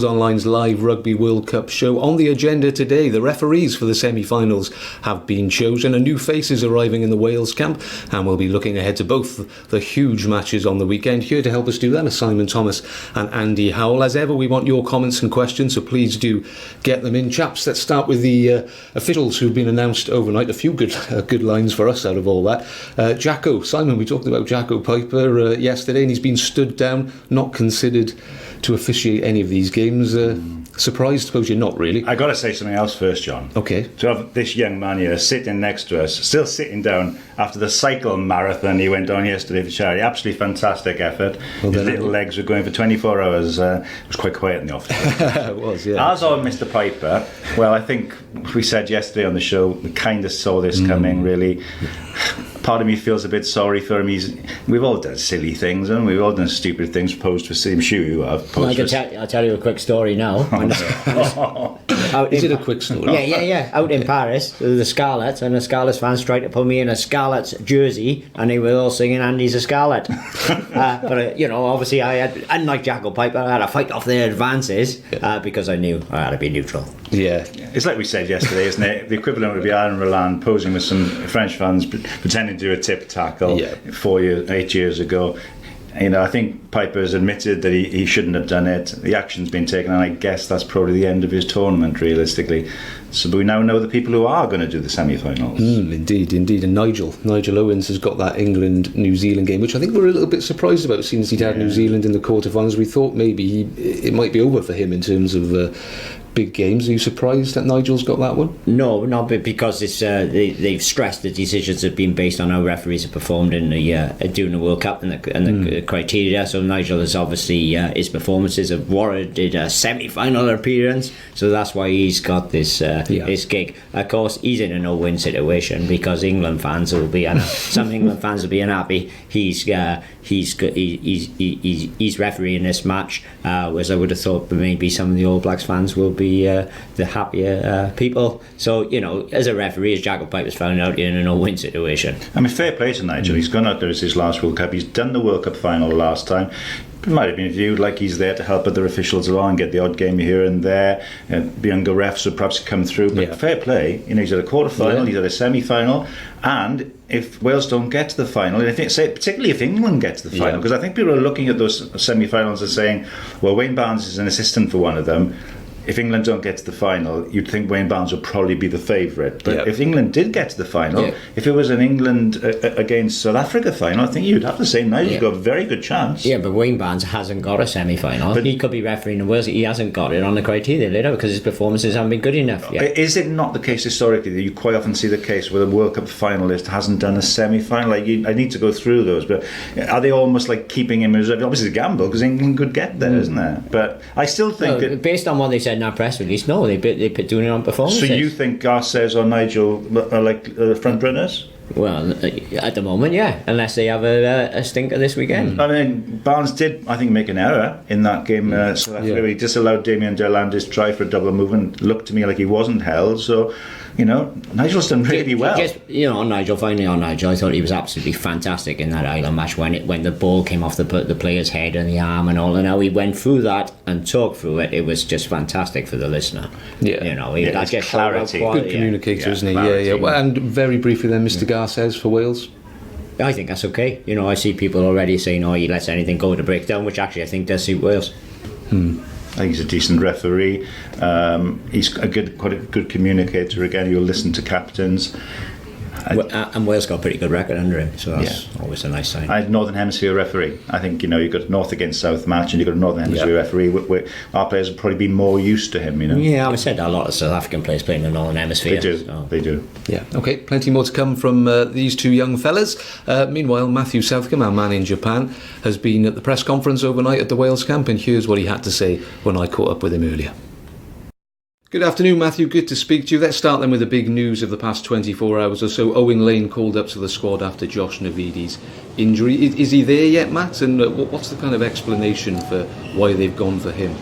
Online's live Rugby World Cup show. On the agenda today, the referees for the semi-finals have been chosen. A new face is arriving in the Wales camp, and we'll be looking ahead to both the huge matches on the weekend. Here to help us do that are Simon Thomas and Andy Howell. As ever, we want your comments and questions, so please do get them in. Chaps, let's start with the officials who've been announced overnight. A few good lines for us out of all that. Jacko, Simon, we talked about Jacko Piper yesterday, and he's been stood down, not considered to officiate any of these games. Surprised? Suppose you're not really. I got to say something else first, John. Okay. To have this young man here sitting next to us, still sitting down after the cycle marathon he went on yesterday for charity. Absolutely fantastic effort. His little legs were going for 24 hours. It was quite quiet in the office. It was, yeah. As on Mr. Piper, well, I think we said yesterday on the show, we kind of saw this coming, really. Part of me feels a bit sorry for him. We've all done silly things, and we've all done stupid things. Posed for, I'm sure you have. I'll tell you a quick story now. Is it a quick story? Yeah. Out in Paris, the Scarlets, and the Scarlets fans tried to put me in a Scarlets jersey, and they were all singing "Andy's a Scarlet." But obviously, unlike Jacko Piper, I had to fight off their advances because I knew I had to be neutral. Yeah. It's like we said yesterday, isn't it? The equivalent would be Aaron Roland posing with some French fans pretending to do a tip tackle 8 years ago. I think Piper's admitted that he shouldn't have done it. The action's been taken, and I guess that's probably the end of his tournament, realistically. So we now know the people who are going to do the semi-finals. Indeed. And Nigel Owens has got that England-New Zealand game, which I think we're a little bit surprised about, seeing as he'd had New Zealand in the quarterfinals. We thought maybe it might be over for him in terms of big games. Are you surprised that Nigel's got that one? No, not because it's they've stressed the decisions have been based on how referees have performed in during the World Cup and the criteria. So Nigel has obviously his performances have warranted a semi-final appearance, so that's why he's got this gig. Of course, he's in a no-win situation because England fans will be some England fans will be unhappy. He's refereeing this match, whereas I would have thought maybe some of the All Blacks fans will be the happier people. So as a referee, as Jacko Piper's found out, you're in a no-win situation. I mean, fair play to Nigel. He's gone out there as his last World Cup. He's done the World Cup final last time. It might have been viewed like he's there to help other officials along, get the odd game here and there. The younger refs would perhaps come through, but fair play. He's at a quarter-final, he's at a semi-final, and if Wales don't get to the final, and I think, particularly if England get to the final, because I think people are looking at those semi-finals and saying, well, Wayne Barnes is an assistant for one of them. If England don't get to the final, you'd think Wayne Barnes would probably be the favourite. But if England did get to the final, if it was an England against South Africa final, I think you'd have to say Nigel's got a very good chance. Yeah, but Wayne Barnes hasn't got a semi-final. But he could be refereeing the Wales. He hasn't got it on the criteria later because his performances haven't been good enough yet. Is it not the case historically that you quite often see the case where a World Cup finalist hasn't done a semi-final? I need to go through those, but are they almost like keeping him reserved? Obviously, it's a gamble because England could get there, isn't there? But I still think that based on what they said in our press release, no, they're doing it on performances. So you think Garces or Nigel are like front runners? Well, at the moment, yeah, unless they have a stinker this weekend. I mean, Barnes did, I think, make an error in that game. So that's where he disallowed Damien Delandis' try for a double move and looked to me like he wasn't held. So, Nigel's done really well. Finally on Nigel, I thought he was absolutely fantastic in that Ireland match when the ball came off the player's head and the arm and all, and how he went through that and talked through it. It was just fantastic for the listener. Clarity. Good communicator, isn't he? Yeah. Well, and very briefly then, Mr. Garces for Wales. I think that's okay. I see people already saying, he lets anything go to breakdown, which actually I think does suit Wales. I think he's a decent referee. He's quite a good communicator. Again, he'll listen to captains. And Wales got a pretty good record under him, so that's always a nice sign. I had Northern Hemisphere referee. I think you've got North against South match, and you've got a Northern Hemisphere referee. Where our players will probably be more used to him. Yeah, I said that a lot of South African players play in the Northern Hemisphere. They do. Yeah. Okay. Plenty more to come from these two young fellas. Meanwhile, Matthew Southcombe, our man in Japan, has been at the press conference overnight at the Wales camp, and here's what he had to say when I caught up with him earlier. Good afternoon, Matthew. Good to speak to you. Let's start then with the big news of the past 24 hours or so. Owen Lane called up to the squad after Josh Navidi's injury. Is he there yet, Matt? And what's the kind of explanation for why they've gone for him?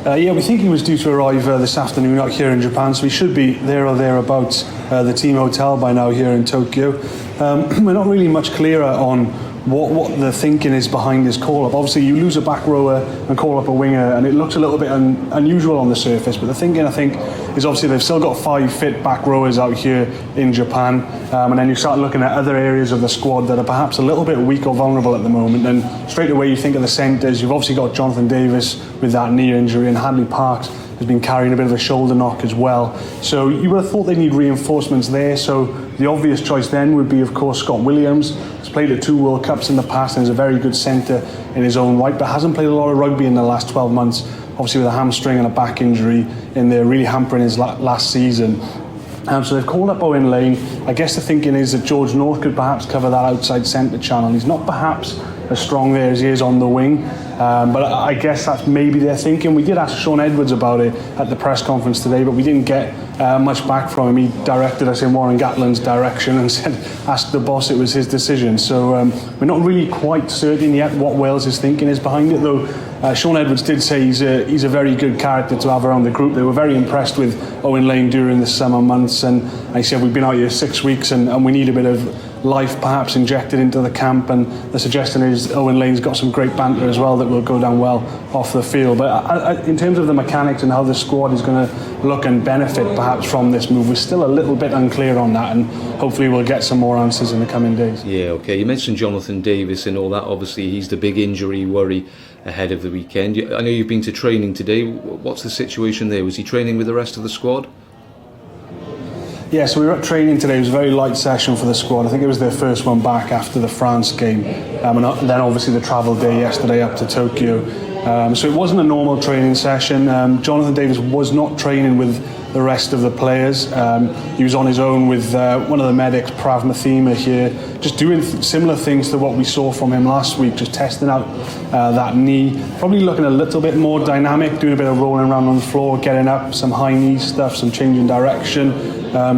We think he was due to arrive this afternoon out here in Japan, so he should be there or thereabouts the team hotel by now here in Tokyo. We're not really much clearer on what the thinking is behind his call-up. Obviously, you lose a back rower and call up a winger, and it looks a little bit unusual on the surface, but the thinking, I think, is obviously they've still got 5 fit back rowers out here in Japan, and then you start looking at other areas of the squad that are perhaps a little bit weak or vulnerable at the moment, and straight away you think of the centres. You've obviously got Jonathan Davis with that knee injury, and Hadley Parks has been carrying a bit of a shoulder knock as well. So you would have thought they need reinforcements there. So the obvious choice then would be, of course, Scott Williams. He's played at 2 World Cups in the past and is a very good centre in his own right, but hasn't played a lot of rugby in the last 12 months, obviously with a hamstring and a back injury in there, really hampering his last season. So they've called up Owen Lane. I guess the thinking is that George North could perhaps cover that outside centre channel. He's not perhaps as strong there as he is on the wing, but I guess that's maybe their thinking. We did ask Shaun Edwards about it at the press conference today, but we didn't get much back from him. He directed us in Warren Gatland's direction and said, ask the boss, it was his decision. So we're not really quite certain yet what Wales' thinking is behind it, though. Shaun Edwards did say he's a very good character to have around the group. They were very impressed with Owen Lane during the summer months, and he said, we've been out here 6 weeks and we need a bit of life perhaps injected into the camp, and the suggestion is Owen Lane's got some great banter as well that will go down well off the field. But in terms of the mechanics and how the squad is going to look and benefit perhaps from this move, we're still a little bit unclear on that, and hopefully we'll get some more answers in the coming days. Yeah, okay. You mentioned Jonathan Davis and all that. Obviously he's the big injury worry ahead of the weekend. I know you've been to training today. What's the situation there? Was he training with the rest of the squad? Yeah, so we were at training today. It was a very light session for the squad. I think it was their first one back after the France game, and then obviously the travel day yesterday up to Tokyo. So it wasn't a normal training session. Jonathan Davis was not training with the rest of the players. He was on his own with one of the medics, Prav Mathema here, just doing similar things to what we saw from him last week, just testing out that knee, probably looking a little bit more dynamic, doing a bit of rolling around on the floor, getting up, some high knee stuff, some changing direction.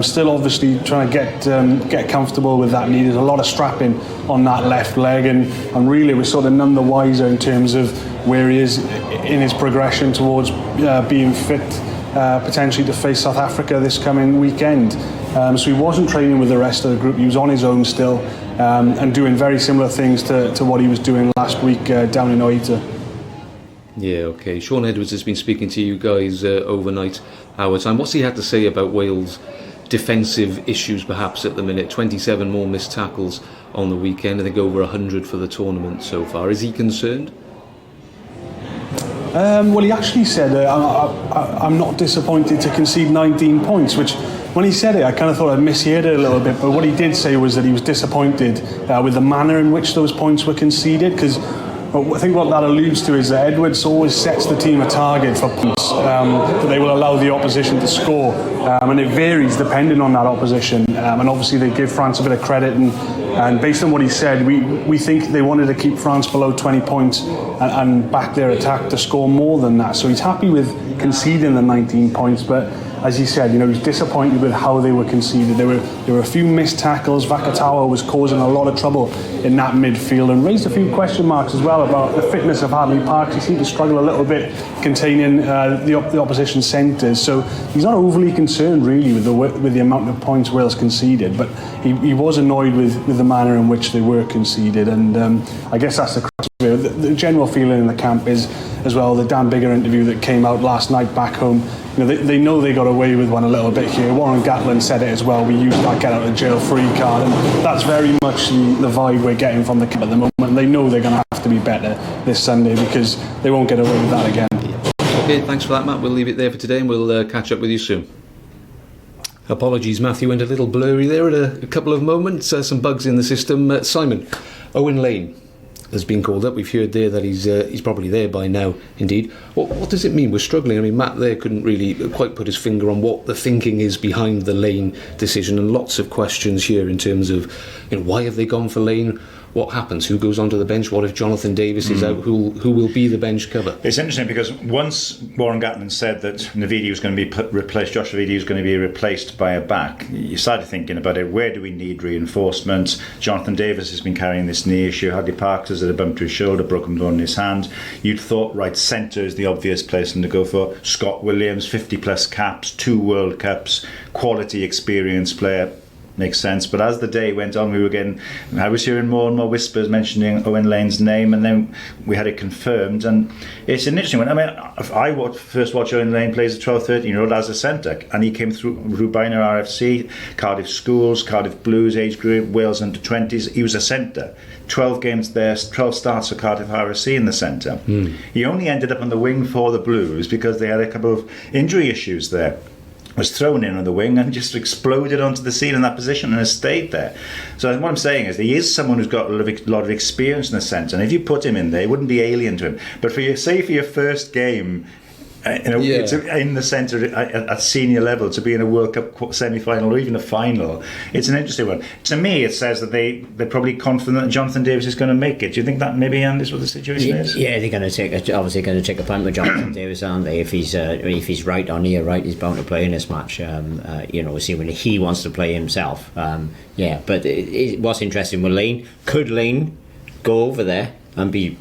Still obviously trying to get comfortable with that knee. There's a lot of strapping on that left leg, and really we're sort of none the wiser in terms of where he is in his progression towards being fit potentially to face South Africa this coming weekend. So he wasn't training with the rest of the group. He was on his own still, and doing very similar things to what he was doing last week down in Oita. Yeah, okay. Shaun Edwards has been speaking to you guys overnight, our time. What's he had to say about Wales' defensive issues perhaps at the minute? 27 more missed tackles on the weekend. I think over 100 for the tournament so far. Is he concerned? Well, he actually said, I'm not disappointed to concede 19 points, which when he said it, I kind of thought I misheard it a little bit, but what he did say was that he was disappointed with the manner in which those points were conceded, because I think what that alludes to is that Edwards always sets the team a target for points that they will allow the opposition to score, and it varies depending on that opposition, and obviously they give France a bit of credit, and based on what he said, we think they wanted to keep France below 20 points and back their attack to score more than that. So he's happy with conceding the 19 points, but as he said, he's disappointed with how they were conceded. There were a few missed tackles. Vakatawa was causing a lot of trouble in that midfield and raised a few question marks as well about the fitness of Hadley Parks. He seemed to struggle a little bit containing the opposition centres. So he's not overly concerned really with the amount of points Wales conceded, but he was annoyed with the manner in which they were conceded. And I guess that's the crux of it. The general feeling in the camp is, as well, the Dan Biggar interview that came out last night back home. They know they got away with one a little bit here. Warren Gatland said it as well. We used that get out of jail free card, and that's very much the vibe we're getting from the camp at the moment. They know they're going to have to be better this Sunday because they won't get away with that again. Okay, thanks for that, Matt. We'll leave it there for today, and we'll catch up with you soon. Apologies, Matthew went a little blurry there at a couple of moments. Some bugs in the system. Simon, Owen Lane has been called up. We've heard there that he's probably there by now, indeed. What does it mean? We're struggling. I mean, Matt there couldn't really quite put his finger on what the thinking is behind the Lane decision, and lots of questions here in terms of why have they gone for Lane? What happens? Who goes onto the bench? What if Jonathan Davis is out? Who will be the bench cover? It's interesting because once Warren Gatland said that Navidi was going to be replaced, Josh Navidi was going to be replaced by a back, you started thinking about it. Where do we need reinforcement? Jonathan Davis has been carrying this knee issue. Hadley Parks has had a bump to his shoulder, broken bone in his hand. You'd thought right centre is the obvious place to go for. Scott Williams, 50 plus caps, 2 World Cups, quality experienced player. makes sense. But as the day went on, I was hearing more and more whispers mentioning Owen Lane's name, and then we had it confirmed. And it's an interesting one. I mean, I first watched Owen Lane play as a 12, 13-year-old as a centre, and he came through Rubina RFC, Cardiff Schools, Cardiff Blues age group, Wales under-20s. He was a centre. 12 games there, 12 starts for Cardiff RFC in the centre. He only ended up on the wing for the Blues because they had a couple of injury issues there. Was thrown in on the wing and just exploded onto the scene in that position and has stayed there. So what I'm saying is he is someone who's got a lot of experience in the centre, and if you put him in there, it wouldn't be alien to him. But for your first game, it's in the centre at senior level, to be in a World Cup semi-final or even a final, it's an interesting one. To me, it says that they're probably confident that Jonathan Davis is going to make it. Do you think that maybe, Andy, is what the situation is? Yeah, they're going to take a punt with Jonathan Davis, aren't they? If he's right or near right, he's bound to play in this match. We'll see when he wants to play himself. But what's interesting with Lane, could Lane go over there and be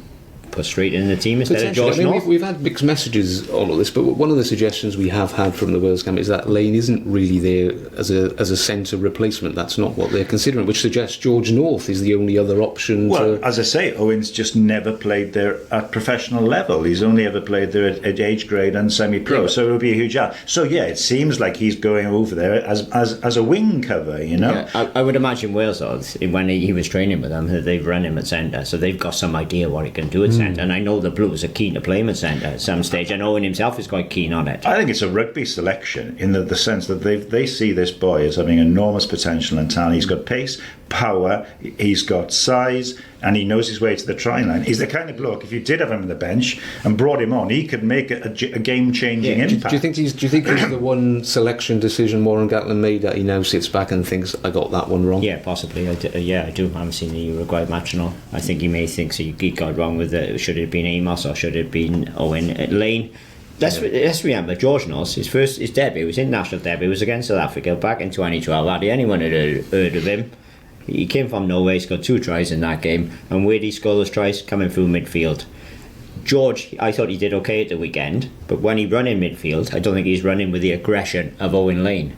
put straight in the team instead of George North? We've had mixed messages on all this, but one of the suggestions we have had from the Wales camp is that Lane isn't really there as a centre replacement. That's not what they're considering, which suggests George North is the only other option. Well, as I say, Owen's just never played there at professional level. He's only ever played there at age grade and semi-pro, so it would be a huge ask. So it seems like he's going over there as a wing cover, Yeah, I would imagine Wales, though, when he was training with them, they've run him at centre, so they've got some idea what he can do at centre. And I know the Blues are keen to play him at centre at some stage, and Owen himself is quite keen on it. I think it's a rugby selection in the sense that they see this boy as having enormous potential and talent. He's got pace, power, he's got size, and he knows his way to the try line. He's the kind of bloke, if you did have him on the bench and brought him on, he could make a game-changing impact. Do you think he's the one selection decision Warren Gatland made that he now sits back and thinks, I got that one wrong? Yeah, possibly. I do. I haven't seen the Uruguay match and all. I think he may think he got wrong with it. Should it have been Amos or should it have been Owen? Lane. Let's remember, George North, his debut, his international debut was against South Africa back in 2012. Hardly anyone had heard of him. He came from Norway, he's got 2 tries in that game, and where did he score those tries? Coming through midfield. George, I thought he did okay at the weekend, but when he run in midfield, I don't think he's running with the aggression of Owen Lane.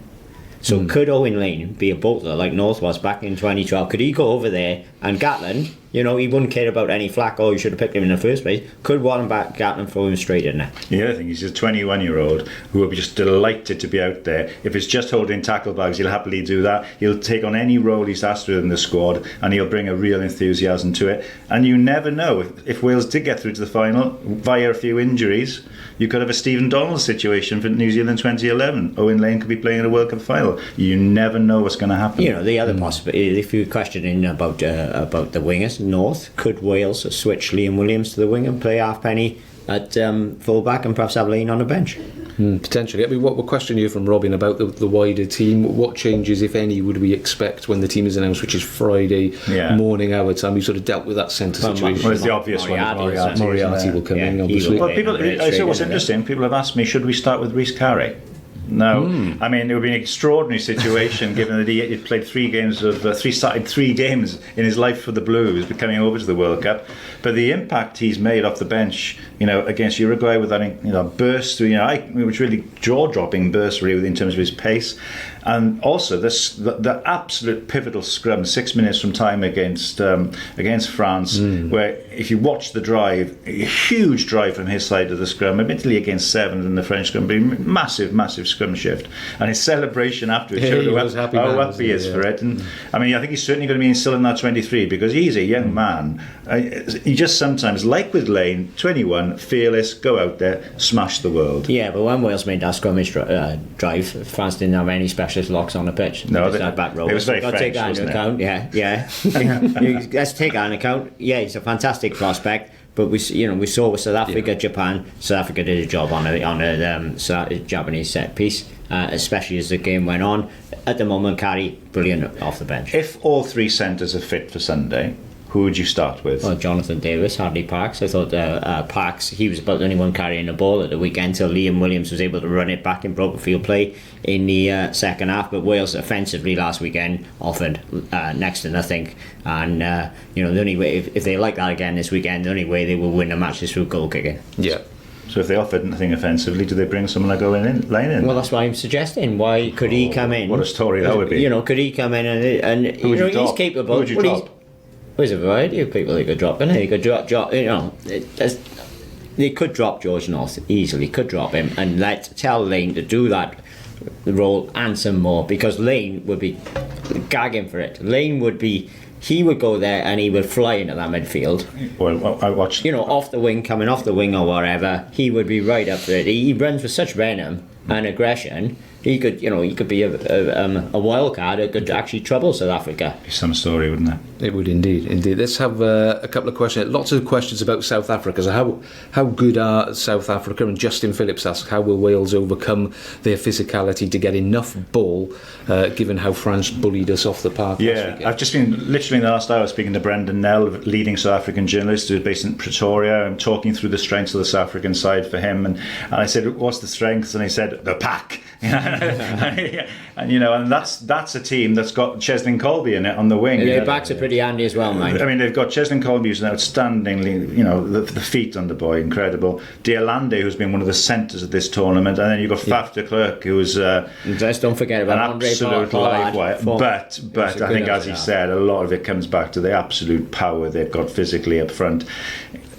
So could Owen Lane be a bolter like North was back in 2012? Could he go over there and Gatland, he wouldn't care about any flack, you should have picked him in the first place. Could Warren Gatland throw him straight in there? Yeah, I think he's a 21-year-old who will be just delighted to be out there. If it's just holding tackle bags, he'll happily do that. He'll take on any role he's asked within the squad, and he'll bring a real enthusiasm to it. And you never know, if Wales did get through to the final via a few injuries, you could have a Stephen Donald situation for New Zealand 2011. Owen Lane could be playing in a World Cup final. You never know what's going to happen. The other possibility, if you're questioning about the wingers, North, could Wales switch Liam Williams to the wing and play Halfpenny at full-back and perhaps have Lane on the bench? Potentially. I mean, what we're questioning you from Robin about the wider team, what changes, if any, would we expect when the team is announced, which is Friday morning our time? We sort of dealt with that centre situation. Well, it's the obvious one. Moriarty will come in, obviously. Well, what's interesting, people have asked me, should we start with Rhys Carey? No, I mean, it would be an extraordinary situation given that he played 3 games started 3 games in his life for the Blues, coming over to the World Cup. But the impact he's made off the bench, against Uruguay with that burst, which really jaw-dropping burst really in terms of his pace, and also the absolute pivotal scrum 6 minutes from time against France, where if you watch the drive, a huge drive from his side of the scrum, admittedly against 7 in the French scrum, but massive scrum shift, and his celebration after it showed how up he is for it. And I mean, I think he's certainly going to be still in that 23 because he's a young man. He just sometimes, like with Lane, 21, fearless, go out there, smash the world. Yeah, but when Wales made that scrummage drive, France didn't have any specialist locks on the pitch. No, they had back row. It was very French, take that into account. Yeah. Let's take that into account. Yeah, he's a fantastic prospect. But we saw with South Africa, Japan. South Africa did a job on a Japanese set piece, especially as the game went on. At the moment, Carey, brilliant off the bench. If all 3 centres are fit for Sunday, who would you start with? Well, Jonathan Davis, Hartley Parks. I thought Parks, he was about the only one carrying the ball at the weekend till Liam Williams was able to run it back in broken field play in the second half. But Wales offensively last weekend offered next to nothing. And the only way, if they like that again this weekend, the only way they will win the match is through goal kicking. Yeah. So if they offered nothing offensively, do they bring someone like Owen in? Well, that's why I'm suggesting. Why could he come in? What a story that would be. You know, could he come in and Who would you he's drop? capable. Who would you Well, drop? There's a variety of people they could drop, and he could drop. You know, they could drop George North easily. Could drop him and tell Lane to do that role and some more, because Lane would be gagging for it. Lane would be. He would go there and he would fly into that midfield. Well, I watched. You know, off the wing, coming off the wing or whatever. He would be right up for it. He runs with such venom and aggression. He could be a wild card that could actually trouble South Africa. Be some story, wouldn't it? It would indeed. Let's have a couple of questions. Lots of questions about South Africa. So how good are South Africa? And Justin Phillips asks, how will Wales overcome their physicality to get enough ball, given how France bullied us off the park last weekend? I've just been literally in the last hour speaking to Brendan Nell, leading South African journalist who's based in Pretoria, and talking through the strengths of the South African side for him. And I said, what's the strengths? And he said, the pack. and that's a team that's got Cheslin Colby in it on the wing. Their backs are pretty handy as well, mate. I mean, they've got Cheslin Colby, who's an outstandingly, the feet on the boy, incredible. Deolande, who's been one of the centres of this tournament, and then you've got Faf de Klerk, who's just don't forget about an absolute live wire. But I think, as he said, a lot of it comes back to the absolute power they've got physically up front.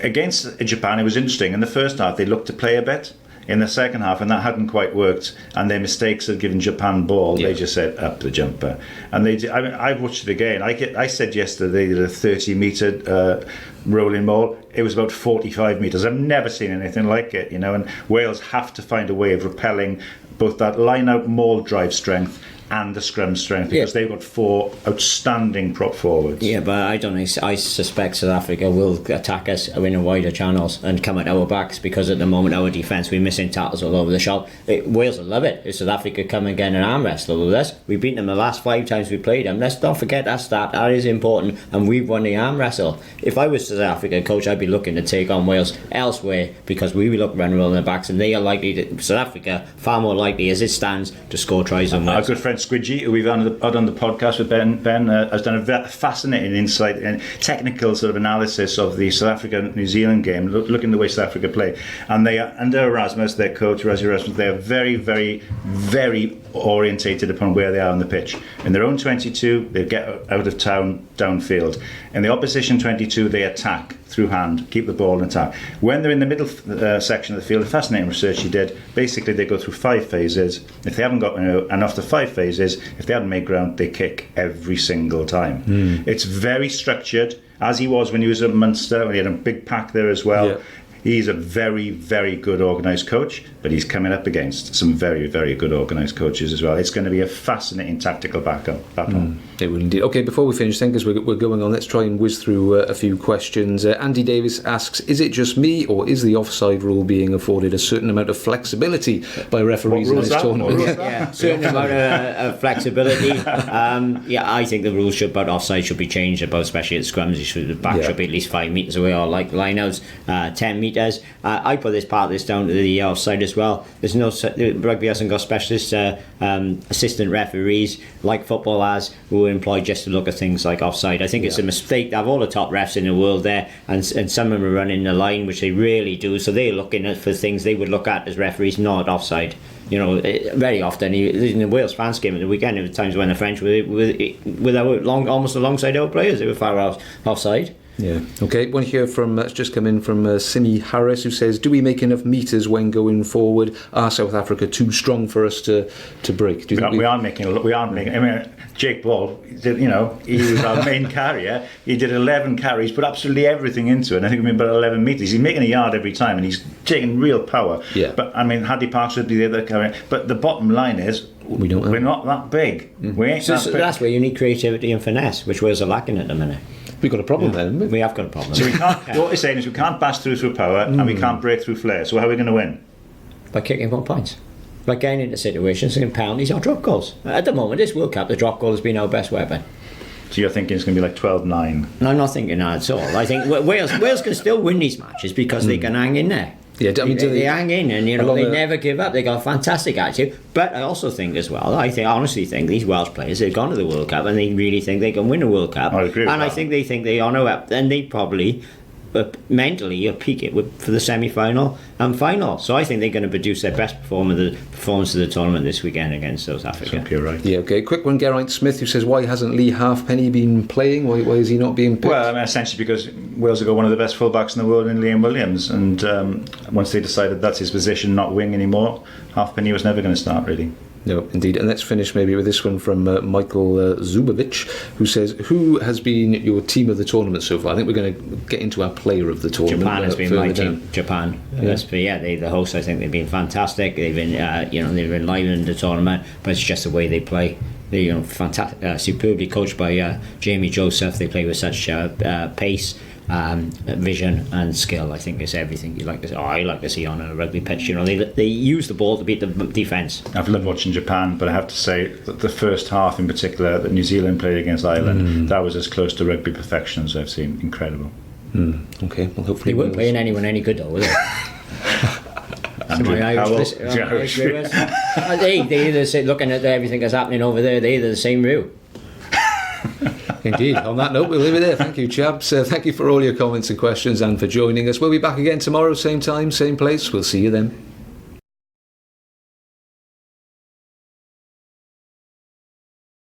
Against Japan, it was interesting. In the first half, they looked to play a bit. In the second half, and that hadn't quite worked, and their mistakes had given Japan ball, they just said up the jumper. And they did. I mean, I've watched it again. I said yesterday they did a 30-metre rolling ball. It was about 45 metres. I've never seen anything like it, and Wales have to find a way of repelling both that line-out maul drive strength and the scrum strength, because they've got 4 outstanding prop forwards. Yeah, but I don't know. I suspect South Africa will attack us in a wider channels and come at our backs, because at the moment our defence, we're missing tackles all over the shop. Wales will love it if South Africa come and get an arm wrestle with us. We've beaten them the last 5 times we played them. Let's not forget that stat. That is important, and we've won the arm wrestle. If I was South Africa coach, I'd be looking to take on Wales elsewhere, because we will look vulnerable in the backs, and they are likely to, South Africa, far more likely as it stands, to score tries on Wales. Our good friend Squidgy, who we've had on the podcast with Ben has done a fascinating insight and technical sort of analysis of the South Africa-New Zealand game, looking the way South Africa play. And they are, under Erasmus, their coach, Rassie Erasmus, they are very, very, very orientated upon where they are on the pitch. In their own 22, they get out of town, downfield. In the opposition 22, they attack through hand, keep the ball in attack. When they're in the middle section of the field, fascinating research he did, basically they go through 5 phases. If they haven't got enough to 5 phases, if they haven't made ground, they kick every single time. It's very structured, as he was when he was at Munster, when he had a big pack there as well. Yeah. He's a very, very good organised coach, but he's coming up against some very, very good organised coaches as well. It's going to be a fascinating tactical battle. It will indeed. Okay, before we finish, because we're going on, let's try and whiz through a few questions. Andy Davis asks, is it just me, or is the offside rule being afforded a certain amount of flexibility by referees in this tournament? Certain amount of flexibility. I think the rules about offside should be changed, especially at scrums. The back should be at least 5 metres away, or like line-outs, 10 metres. I put this part of this down to the offside as well. There's no rugby hasn't got specialist assistant referees like football has, who are employed just to look at things like offside. I think it's a mistake to have all the top refs in the world there, and some of them are running the line, which they really do. So they're looking at for things they would look at as referees, not offside. Very often in the Wales France game at the weekend, there were times when the French were almost alongside our players. They were far offside. Yeah. Okay. One here from it's just come in from Simi Harris, who says, "Do we make enough meters when going forward? Are South Africa too strong for us to break?" Do you think we aren't making. I mean, Jake Ball, he was our main carrier. He did 11 carries, put absolutely everything into it. And I think we made about 11 meters. He's making a yard every time, and he's taking real power. Yeah. But I mean, Hadi Parks would be the other carrier. But the bottom line is, we're not that big. We ain't that big. That's where you need creativity and finesse, which Wales are lacking at the minute. We've got a problem then, haven't we? We have got a problem. So we can't. What we're saying is we can't pass through power, and we can't break through flair. So how are we going to win? By kicking 1 points. By getting into situations and penalties or drop goals. At the moment, this World Cup, the drop goal has been our best weapon. So you're thinking it's going to be like 12-9? No, I'm not thinking that at all. I think Wales can still win these matches because they can hang in there. Yeah, I mean, they hang in, and they never give up. They got a fantastic attitude. But I also think as well, I honestly think these Welsh players have gone to the World Cup and they really think they can win a World Cup. I agree with and that. I think they honour up, and they probably mentally you'll peak it for the semi-final and final. So I think they're going to produce their best performance of the tournament this weekend against South Africa. You're right. Yeah, okay. Quick one, Geraint Smith, who says, why hasn't Lee Halfpenny been playing? Why is he not being picked? Well, I mean, essentially because Wales have got one of the best fullbacks in the world in Liam Williams, and once they decided that's his position, not wing anymore, Halfpenny was never going to start, really. No, indeed. And let's finish maybe with this one from Michael Zubovic, who says, who has been your team of the tournament so far? I think we're going to get into our player of the tournament. Japan has been my team. down. Japan. They the hosts. I think they've been fantastic. They've been, they've been enlivened the tournament, but it's just the way they play. They're, fantastic, superbly coached by Jamie Joseph. They play with such pace, vision, and skill. I think it's everything you like to see. I like to see on a rugby pitch. They use the ball to beat the defence. I've loved watching Japan, but I have to say that the first half in particular that New Zealand played against Ireland, that was as close to rugby perfection as I've seen. Incredible. Okay, well, hopefully They weren't playing anyone any good though, were they? Andrew Irish Howell, Irish viewers. They either say, looking at everything that's happening over there, they're either the same route. Indeed. On that note, we'll leave it there. Thank you, chaps. Thank you for all your comments and questions and for joining us. We'll be back again tomorrow, same time, same place. We'll see you then.